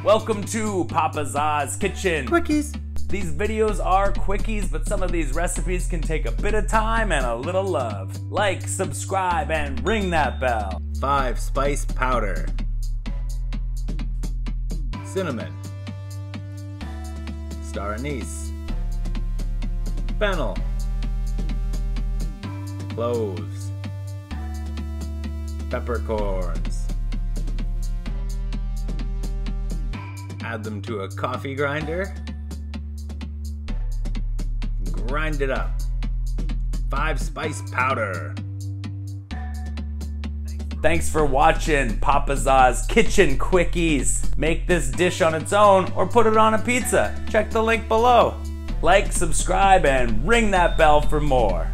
Welcome to Papa Za's Kitchen. Quickies. These videos are quickies, but some of these recipes can take a bit of time and a little love. Like, subscribe, and ring that bell. 5 spice powder. Cinnamon. Star anise. Fennel. Cloves. Peppercorns. Add them to a coffee grinder. Grind it up. 5 spice powder. Thanks for watching Papa Za's Kitchen Quickies. Make this dish on its own or put it on a pizza. Check the link below. Like, subscribe, and ring that bell for more.